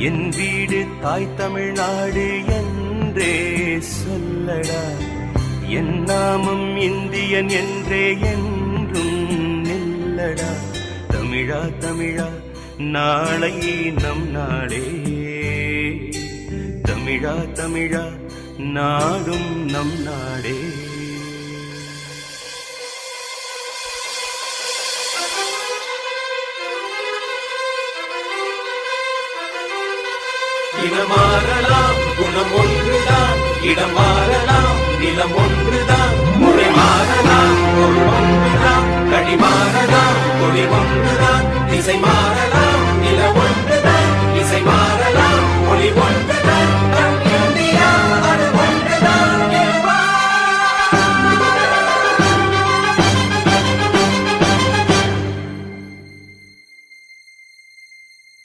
என் வீடு தாய் தமிழ்நாடு என்றே சொல்லடா, என் நாமம் இந்தியன் என்றே என்றும் நில்லடா. தமிழா தமிழா நாளை நம் நாடே, தமிழா தமிழா நாடும் நம் நாடே. இனம் மாறலாம், குணம் ஒன்றுதான். இடம் மாறலாம், நிலம் ஒன்றுதான். மொழி மாறலாம், பொருள் ஒன்றுதான். கடி மாறலாம், கொடி ஒன்றுதான். திசை மாறலாம்,